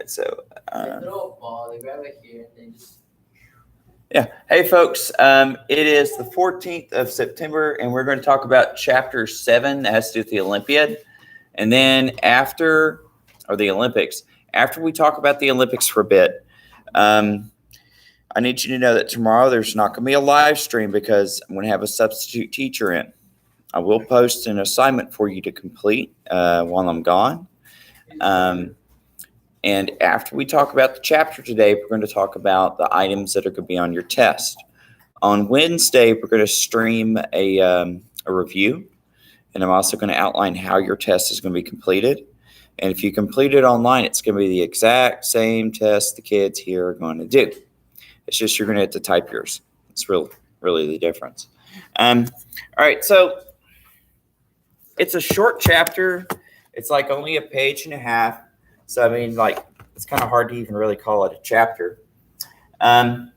right, so They throw a ball, they grab it here, and they just. yeah. Hey, folks. It is the 14th of September, and we're going to talk about Chapter 7 that has to do with the Olympiad. And then the Olympics, after we talk about the Olympics for a bit, I need you to know that tomorrow there's not going to be a live stream because I'm going to have a substitute teacher in. I will post an assignment for you to complete while I'm gone. And after we talk about the chapter today, we're going to talk about the items that are going to be on your test. On Wednesday, we're going to stream a review, and I'm also going to outline how your test is going to be completed. And if you complete it online, it's going to be the exact same test the kids here are going to do. It's just you're going to have to type yours. It's really the difference. All right, so it's a short chapter. It's like only a page and a half. So, I mean, like, it's kind of hard to even really call it a chapter. But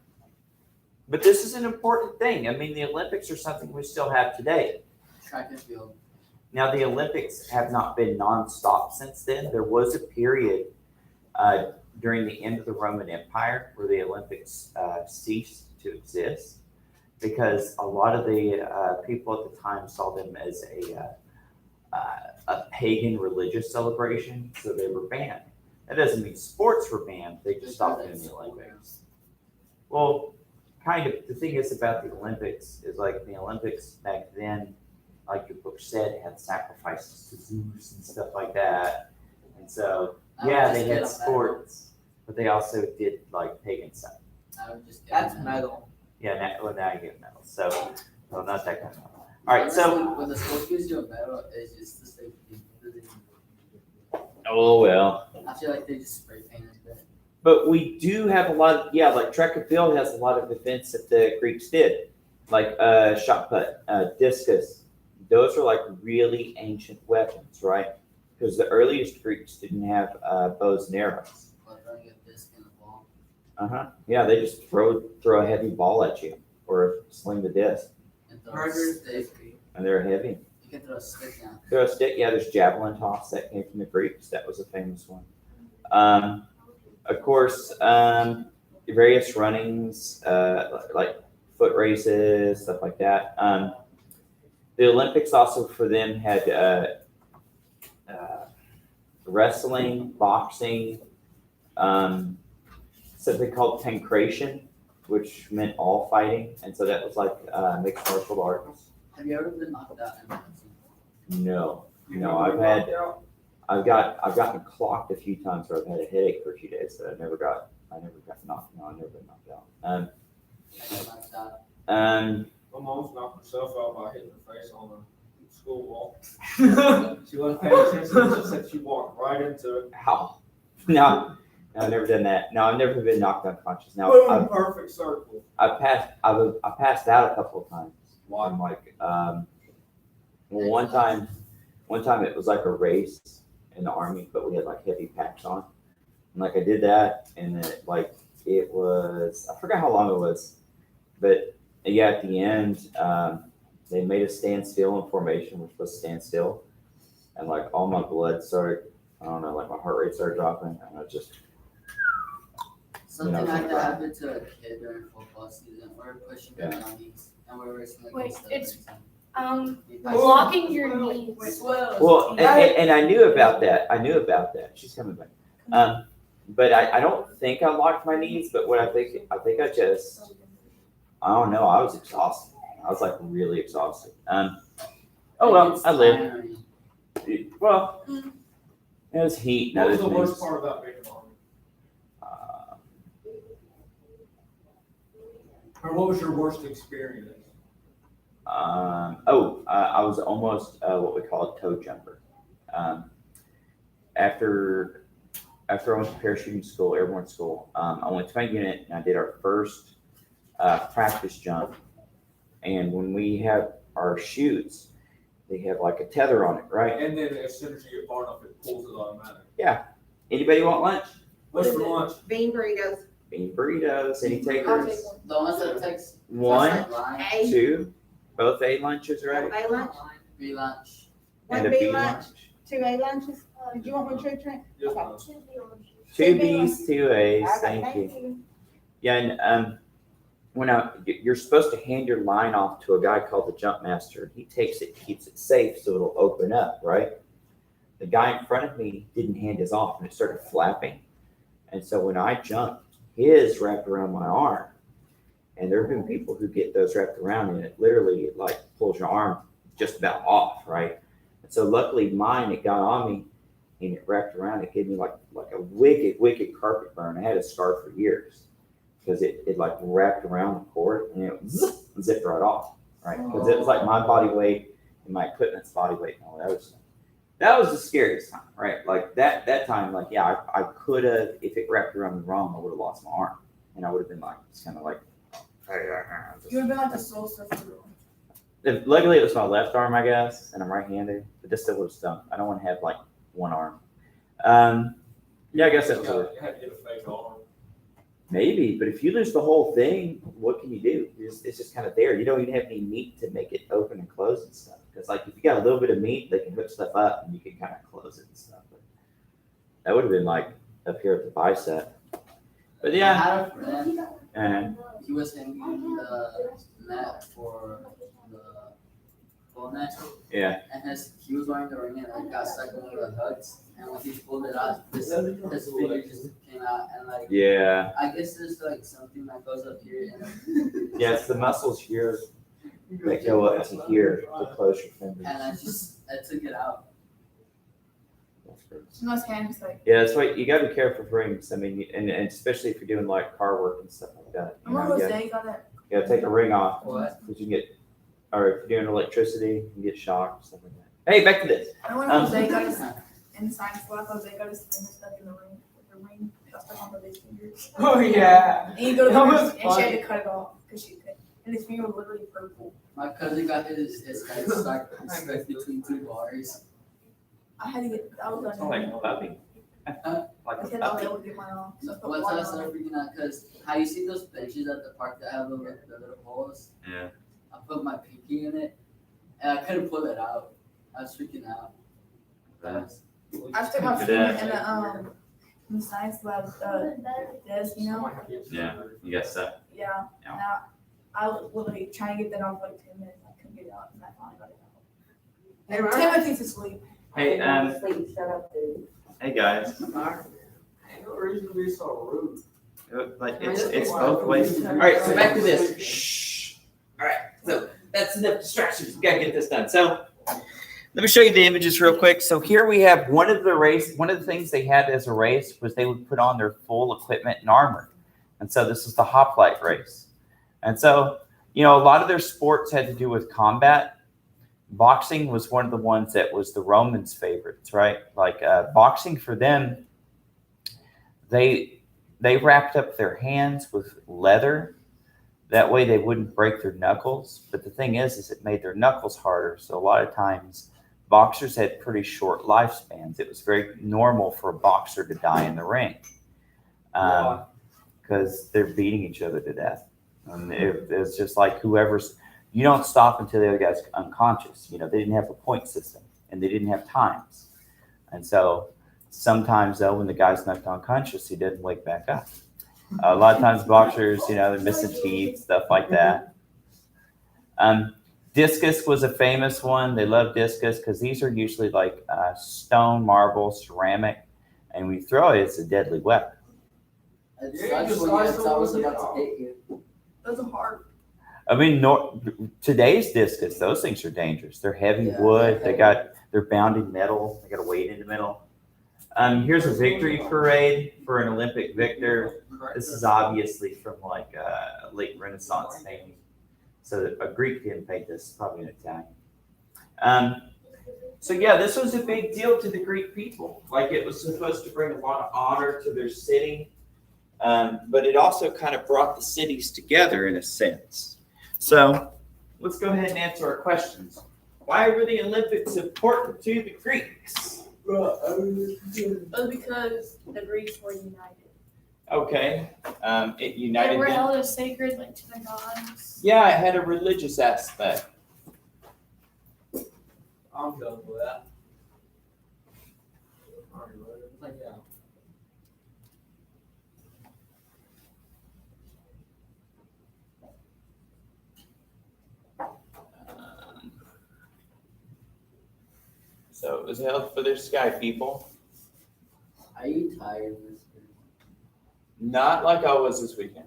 this is an important thing. I mean, the Olympics are something we still have today. Track and field. Now, the Olympics have not been nonstop since then. There was a period during the end of the Roman Empire where the Olympics ceased to exist because a lot of the people at the time saw them as a pagan religious celebration, so they were banned. That doesn't mean sports were banned. They just stopped doing the Olympics. Well, kind of. The thing is about the Olympics is like the Olympics back then, like your book said, had sacrifices to Zeus and stuff like that. And so, yeah, they had sports, but they also did like pagan stuff. That's metal. Yeah, now you get medals. So, well, not that kind of medal. All right, so. When the sports gives you a medal, it's just the same thing. Oh, well. I feel like they just spray painted it. But we do have a lot of, like track and field has a lot of events that the Greeks did, like shot put, discus. Those are like really ancient weapons, right? Because the earliest Greeks didn't have bows and arrows. Throwing a disc in a ball. Yeah, they just throw a heavy ball at you or sling the disc. And they're heavy. You can throw a stick down. Throw a stick, yeah, there's javelin toss that came from the Greeks. That was a famous one. Of course, various runnings, like foot races, stuff like that. The Olympics also for them had wrestling, boxing, something called pancration, which meant all fighting, and so that was like mixed martial arts. Have you ever been knocked out in boxing? No, I've gotten clocked a few times where I've had a headache for a few days, but I never got knocked. No, I've never been knocked out. My mom's knocked herself out by hitting her face on the school wall. She wasn't paying attention. She said she walked right into it. Ow. No, I've never done that. No, I've never been knocked unconscious. Now, Boom, perfect circle. I passed out a couple of times. Why? I'm like, one time it was like a race in the Army, but we had like heavy packs on. And like I did that, and then it was, I forgot how long it was, but yeah, at the end, they made us stand still in formation. We're supposed to stand still. And like all my blood started, I don't know, like my heart rate started dropping, and I just. Something like that happened to a kid during football season. We were pushing their knees, and we were racing against blocking your knees. Well, and I knew about that. She's coming back. But I don't think I locked my knees. But what I think I just, I don't know. I was exhausted. I was like really exhausted. Oh well, I lived. Well, it was heat. What was the worst part about being an Army? Or what was your worst experience? I was almost what we call a toe jumper. After I went to parachuting school, airborne school, I went to my unit and I did our first practice jump. And when we have our chutes, they have like a tether on it, right? And then as soon as you get far enough, it pulls it automatic. Yeah. Anybody want lunch? What's for lunch? Bean burritos. Bean burritos. Any takers? The ones that takes 1, A. 2, both A lunches, right? A lunch. B lunch. And a One B B lunch. lunch. 2A lunches? Did you want one too, Trent? Just, Okay. 2Bs, 2As, Okay, thank you. Yeah, and you're supposed to hand your line off to a guy called the jump master. He takes it, keeps it safe so it'll open up, right? The guy in front of me didn't hand his off and it started flapping. And so when I jumped, his wrapped around my arm. And there have been people who get those wrapped around and it literally like pulls your arm just about off, right? And so luckily mine, it got on me and it wrapped around. It gave me like a wicked carpet burn. I had a scar for years because it like wrapped around the cord and it zipped right off, right? Because it was like my body weight and my equipment's body weight. And all that was the scariest time, right? Like that time, like, yeah, I could have, if it wrapped around me wrong, I would have lost my arm. And I would have been like, it's kind of like, You would have been like the soul surfer. luckily it was my left arm, I guess, and I'm right-handed, but this still would have stung. I don't want to have like one arm. Yeah, I guess that was you had to get a fake arm. maybe, but if you lose the whole thing, what can you do? It's just kind of there. You don't even have any meat to make it open and close and stuff. Because like if you got a little bit of meat, they can hook stuff up and you can kind of close it and stuff. But that would have been like up here at the bicep. But I yeah, had a friend, and he was hanging the net for the full net, yeah, and he was wearing the ring and it got stuck in one of the hooks. And when he pulled it out, his finger just came out, and like, yeah, I guess there's like something that goes up here, and yeah. It's the muscles here that go up to here to close your fingers. I took it out. That's gross. Most hands like. Yeah, that's why you got to be careful with rings. I mean, and especially if you're doing like car work and stuff like that. I remember Jose got it. You got to take a ring off What? because you can get, or if you're doing electricity, you can get shocked, stuff like that. Hey, back to this. I remember Jose got his in science lab. Jose got his finger stuck in the ring. The ring got stuck on his fingers. Oh, yeah. And you go to the That nurse was and she had funny. to cut it off because she could. And his finger was literally purple. My cousin got his head stuck between two bars. I had to get that was It's like a puppy. Like I a said, oh, puppy. that would get my own. So I put One water time I started on it. freaking out because how you see those benches at the park that have the little holes? Yeah. I put my pinky in it and I couldn't pull it out. I was freaking out. I stuck my Look at finger that. in the science lab desk, you know? Yeah, you got stuck. Yeah. Yeah. Now I was literally trying to get that off for like 10 minutes. I couldn't get it out, and I finally got it out. And Timothy's asleep. Hey, Sleep, shut up, dude. hey guys. Ain't no reason to be so rude. Like it's both ways. All right, so back to this. Shh. All right, so that's enough distractions. We gotta get this done. So let me show you the images real quick. So here we have one of the things they had as a race was they would put on their full equipment and armor. And so this is the hoplite race. And so, you know, a lot of their sports had to do with combat. Boxing was one of the ones that was the Romans' favorites, right? Like boxing for them, they wrapped up their hands with leather. That way they wouldn't break their knuckles. But the thing is it made their knuckles harder. So a lot of times boxers had pretty short lifespans. It was very normal for a boxer to die in the ring because they're beating each other to death. And it's just like you don't stop until the other guy's unconscious. You know, they didn't have a point system and they didn't have times. And so sometimes though, when the guy's knocked unconscious, he doesn't wake back up. A lot of times boxers, you know, they're missing teeth, stuff like that. Discus was a famous one. They love discus because these are usually like stone, marble, ceramic, and when you throw it, it's a deadly weapon. It Yeah, sucks you when just you slice was the about wood to hit you. Those are hard. I mean, today's discus, those things are dangerous. They're heavy Yeah, wood. they're They're bound in metal. They got a weight in the middle. Here's a victory parade for an Olympic victor. This is obviously from like a late Renaissance painting. So a Greek didn't paint this, probably an Italian. So yeah, this was a big deal to the Greek people. Like it was supposed to bring a lot of honor to their city, but it also kind of brought the cities together in a sense. So let's go ahead and answer our questions. Why were the Olympics important to the Greeks? It was because the Greeks were united. Okay, it They united were them. held as sacred, like to the gods. Yeah, it had a religious aspect. I'm done with that. Like, yeah. So it was held for the Sky people. Are you tired, Mister? Not like I was this weekend.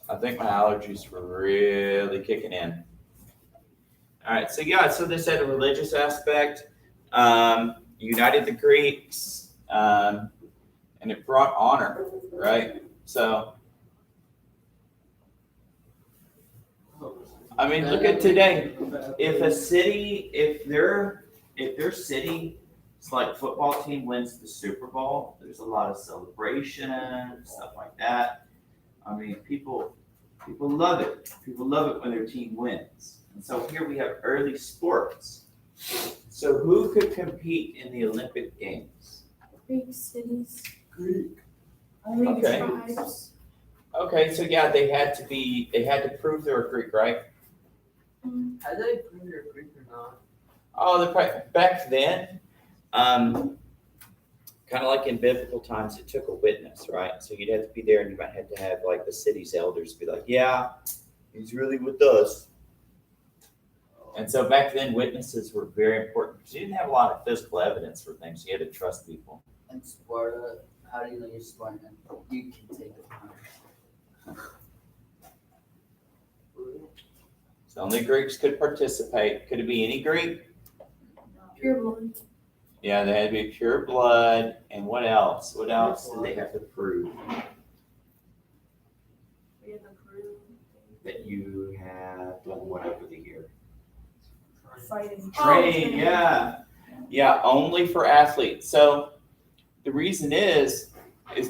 I think my allergies were really kicking in. All right, so yeah, so this had a religious aspect, united the Greeks, and it brought honor, right? So, I mean, look at today. If a city, if their city's like football team wins the Super Bowl, there's a lot of celebration, stuff like that. I mean, people love it. People love it when their team wins. And so here we have early sports. So who could compete in the Olympic Games? Greek cities. Greek. Greek Okay. tribes. Okay, so yeah, they had to prove they were Greek, right? How do they prove you're Greek or not? Oh, back then, kind of like in biblical times, it took a witness, right? So you'd have to be there, and you might have to have like the city's elders be like, "Yeah, he's really with us." And so back then, witnesses were very important because you didn't have a lot of physical evidence for things. You had to trust people. In Sparta, how do you know you're Spartan? You can take it. So only Greeks could participate. Could it be any Greek? Pure blood. Yeah, they had to be pure blood. And what else? What else did they have to prove? We have to prove That you have done what over the year? fighting. Training, yeah. Yeah, only for athletes. So the reason is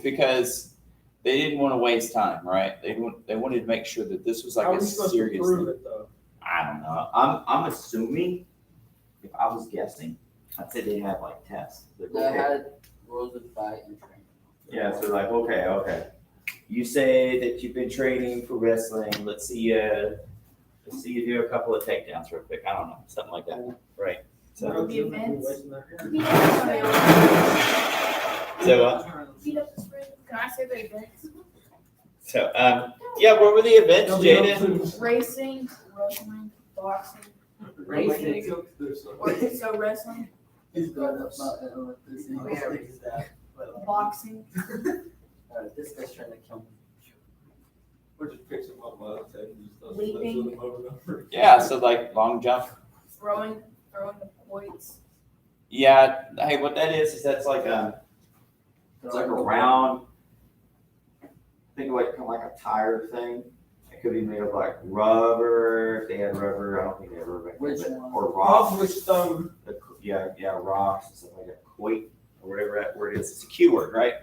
because they didn't want to waste time, right? They wanted to make sure that this was How are like a we supposed to serious prove thing. it though? I don't know. I'm assuming, if I was guessing, I'd say they have like tests. Like, They okay. had rules of fight and training. Yeah, so like, okay. You say that you've been training for wrestling. Let's see you do a couple of takedowns real quick. I don't know, something like that, right? So, The events. Beat up the spread. Can I say the events? yeah. What were the events, Jaden? Racing, wrestling, boxing. Racing. So wrestling, He's got about this. boxing. This guy's trying to kill me. We're just picking them up by the table and stuff. Leaping. Yeah, so like long jump. Throwing the points. Yeah. Hey, what that is that's like it's like a round. Think of like kind of like a tire thing. It could be made of like rubber. If they had rubber, I don't think they had rubber. Which one? Or rocks. Off which stone? Yeah, rocks and stuff like that. Quoit or whatever that word is. It's a Q word, right?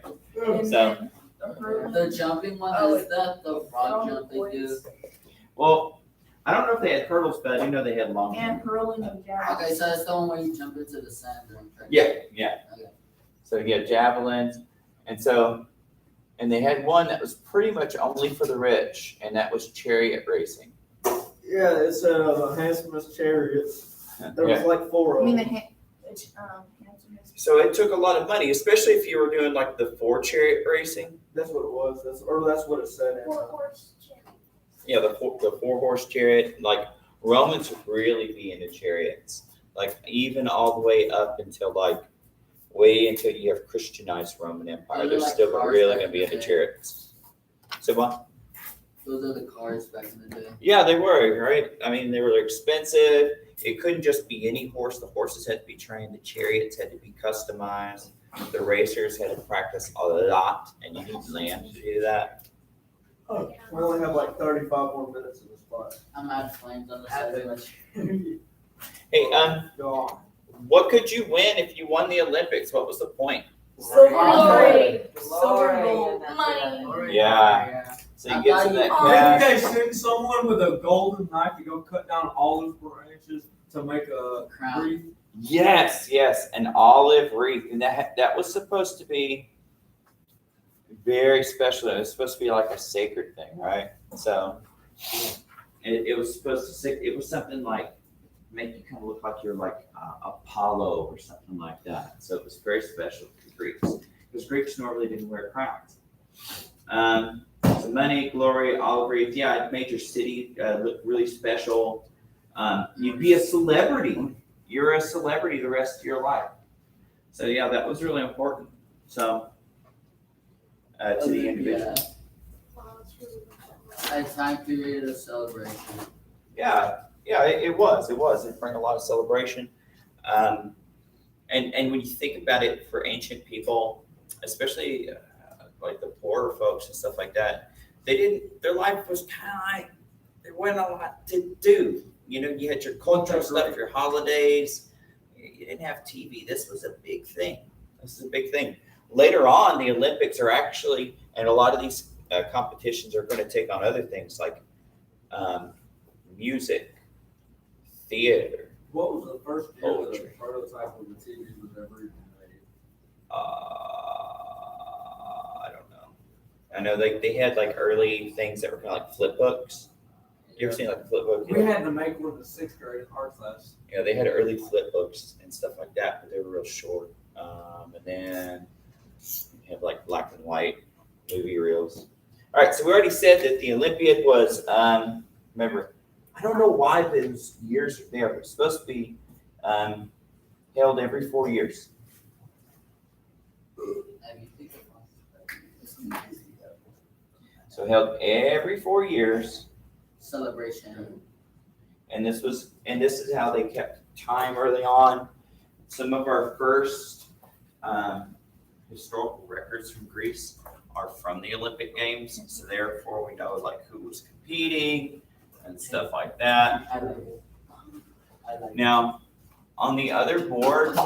And So- then the hurdle. The jumping one, Oh, is that the rock jump they do? points. Well, I don't know if they had hurdles, but I do know they had long And jump. hurling of javelins. Okay, so that's the one where you jump into the sand and try to- Yeah. Okay. So you get javelins, and they had one that was pretty much only for the rich, and that was chariot racing. Yeah, it's the handsomest chariots. There was Yeah. like four I of mean them. handsomeness. So it took a lot of money, especially if you were doing like the 4 chariot racing. That's what it was. That's what it said. In, Horse chariot. Yeah, the 4-horse chariot. Like Romans would really be into chariots, like even all the way up until until you have Christianized Roman Empire. Those are They're like still cars really back going to be in the into day. chariots. So what? Those are the cars back in the day. Yeah, they were, right? I mean, they were expensive. It couldn't just be any horse. The horses had to be trained. The chariots had to be customized. The racers had to practice a lot, and you need land to do that. we only have like 35 more minutes in this fight. I'm out of flames on the side of my Hey, God. what could you win if you won the Olympics? What was the point? Silver Glory. Silver gold. Money. Yeah. So you get some of that Did cash. you guys send someone with a golden knife to go cut down olive branches to make a Crown. wreath? Yes, an olive wreath, and that was supposed to be very special. It was supposed to be like a sacred thing, right? So it was supposed to. It was something like make you kind of look like you're like Apollo or something like that. So it was very special to the Greeks because Greeks normally didn't wear crowns. So money, glory, olive wreath. Yeah, it made your city look really special. You'd be a celebrity. You're a celebrity the rest of your life. So yeah, that was really important. So to the individual. Wow, it's really good. A time period of celebration. Yeah, it was. It brought a lot of celebration. And when you think about it, for ancient people, especially like the poorer folks and stuff like that, their life was kind of like, there wasn't a lot to do. You know, you had your cultural stuff, your holidays. You didn't have TV. This was a big thing. Later on, the Olympics are actually, and a lot of these competitions are going to take on other things like music, theater. What was the first year the Poetry. prototype of the TV was ever even made? I don't know. I know they had like early things that were kind of like flip books. You ever seen like a flip book? We had to make one in the 6th grade art class. Yeah, they had early flip books and stuff like that, but they were real short. And then you have like black and white movie reels. All right, so we already said that the Olympiad was, remember, I don't know why those years are there, but it's supposed to be held every 4 years. So held every 4 years. Celebration. And this is how they kept time early on. Some of our first historical records from Greece are from the Olympic Games, so therefore we know like who was competing and stuff like that. I like it. I like it. Now, on the other board,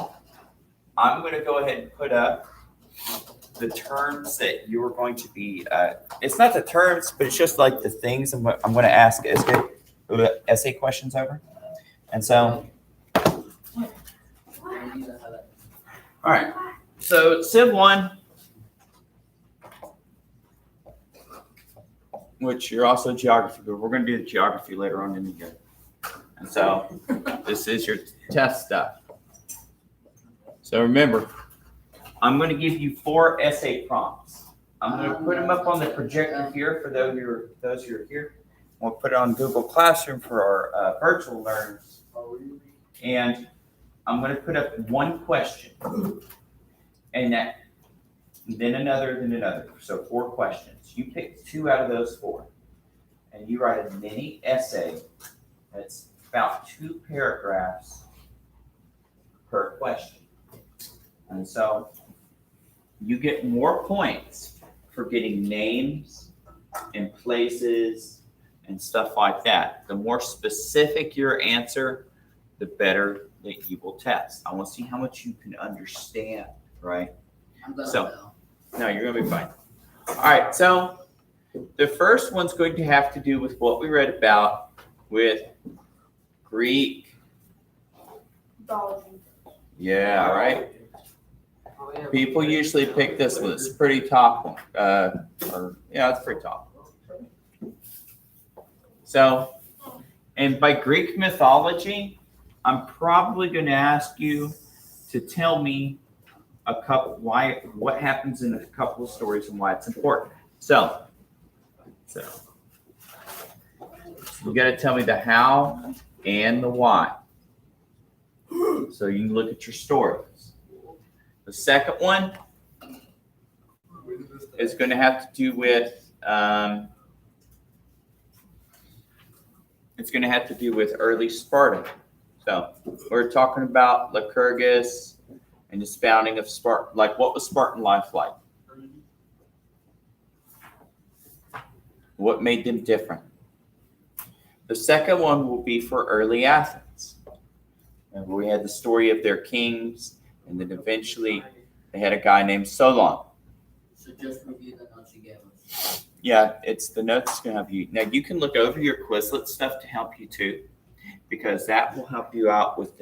I'm going to go ahead and put up the terms that you are going to be. It's not the terms, but it's just like the things I'm going to ask essay questions over. And so, all right. So Civ 1, which you're also geography, but we're going to do the geography later on in the year. And so this is your test stuff. So remember, I'm going to give you 4 essay prompts. I'm going to put them up on the projector here for those who are here. We'll put it on Google Classroom for our virtual learners. And I'm going to put up one question. And then another. So 4 questions. You pick 2 out of those 4. And you write a mini essay that's about 2 paragraphs per question. And so you get more points for getting names and places and stuff like that. The more specific your answer, the better that you will test. I want to see how much you can understand, right? I'm gonna So- know. No, you're going to be fine. All right, so the first one's going to have to do with what we read about with Greek. Mythology. Yeah, right. People usually pick this one. It's pretty top one. It's pretty top. So, and by Greek mythology, I'm probably going to ask you to tell me what happens in a couple of stories and why it's important. So you got to tell me the how and the why. So you can look at your stories. The second one is going to have to do with early Sparta. So we're talking about Lycurgus and his founding of Sparta. Like, what was Spartan life like? What made them different? The second one will be for early Athens. And we had the story of their kings, and then eventually they had a guy named Solon. So just review the notes you gave us. Yeah, it's the notes that's going to help you. Now, you can look over your Quizlet stuff to help you too, because that will help you out with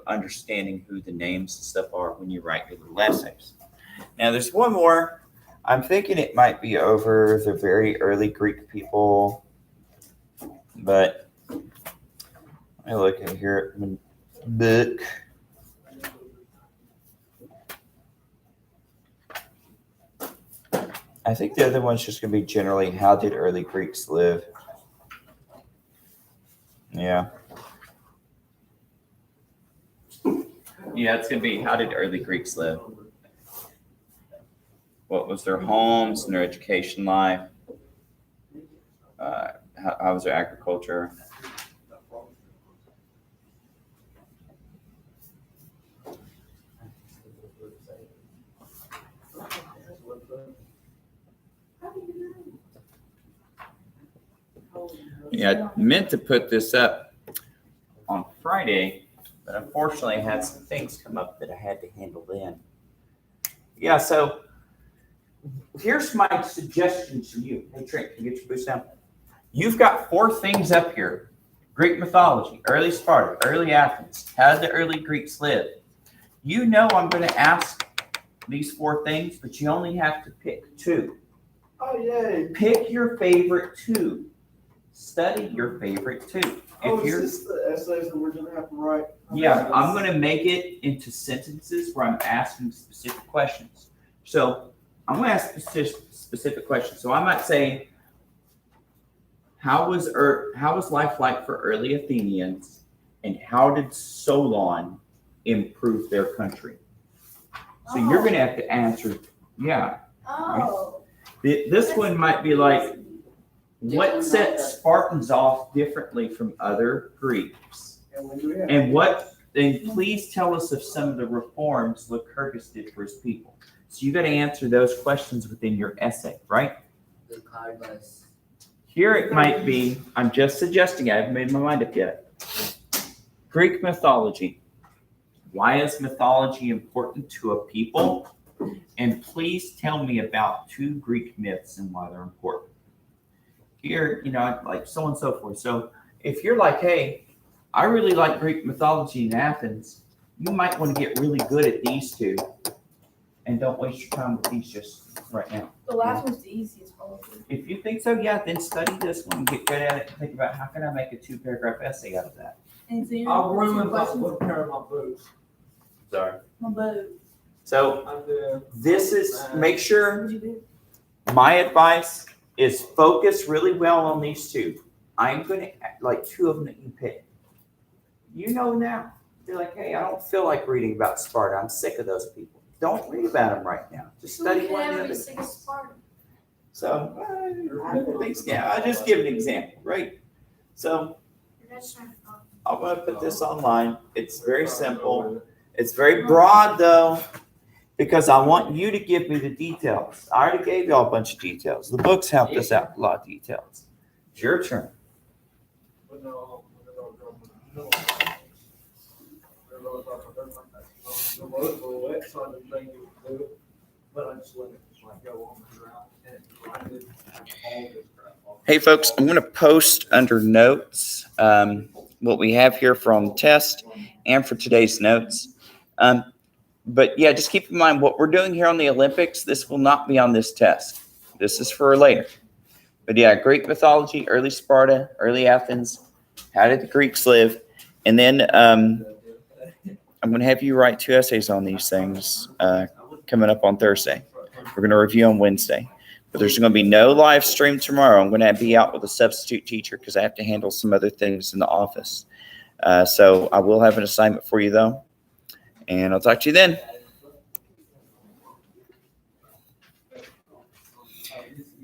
understanding who the names and stuff are when you write your little essays. Now, there's one more. I'm thinking it might be over the very early Greek people, but I look at here at my book. I think the other one's just going to be generally, how did early Greeks live? Yeah. Yeah, it's going to be, how did early Greeks live? What was their homes and their education life? How was their agriculture? Yeah, I meant to put this up on Friday, but unfortunately I had some things come up that I had to handle then. Yeah, so here's my suggestion to you. Hey, Trent, can you get your boots down? You've got 4 things up here. Greek mythology, early Sparta, early Athens. How did the early Greeks live? You know I'm going to ask these 4 things, but you only have to pick 2. Oh, yay. Pick your favorite 2. Study your favorite 2. Oh, If is you're, this the essays that we're gonna have to write? yeah, I'm going to make it into sentences where I'm asking specific questions. So I'm going to ask specific questions. So I might say, how was life like for early Athenians, and how did Solon improve their country? So you're going to have to answer, yeah. Oh. This one might be like, what sets Spartans off differently from other Greeks? And please tell us of some of the reforms Lycurgus did for his people. So you got to answer those questions within your essay, right? The card was. Here it might be, I'm just suggesting, I haven't made my mind up yet. Greek mythology. Why is mythology important to a people? And please tell me about 2 Greek myths and why they're important. Here, like so on and so forth. So if you're like, hey, I really like Greek mythology in Athens, you might want to get really good at these 2 and don't waste your time with these just right now. The last one's the easiest, probably. If you think so, yeah, then study this one and get good at it and think about how can I make a 2-paragraph essay out of that. And so you're I'll gonna ruin put my some one pair of my boots. Sorry. on both. So I did. this is, make sure What'd you do? my advice is focus really well on these 2. I'm going to, like 2 of them that you pick. You know now. You're like, hey, I don't feel like reading about Sparta. I'm sick of those people. Don't read about them right now. Just study one of the other. So, I just give an example, right? So, I'm going to put this online. It's very simple. It's very broad, though, because I want you to give me the details. I already gave you all a bunch of details. The books helped us out with a lot of details. It's your turn. Hey, folks, I'm going to post under notes what we have here from test and for today's notes. But yeah, just keep in mind what we're doing here on the Olympics. This will not be on this test. This is for later. But yeah, Greek mythology, early Sparta, early Athens. How did the Greeks live? And then I'm going to have you write 2 essays on these things coming up on Thursday. We're going to review on Wednesday. But there's going to be no live stream tomorrow. I'm going to be out with a substitute teacher because I have to handle some other things in the office. So I will have an assignment for you, though. And I'll talk to you then.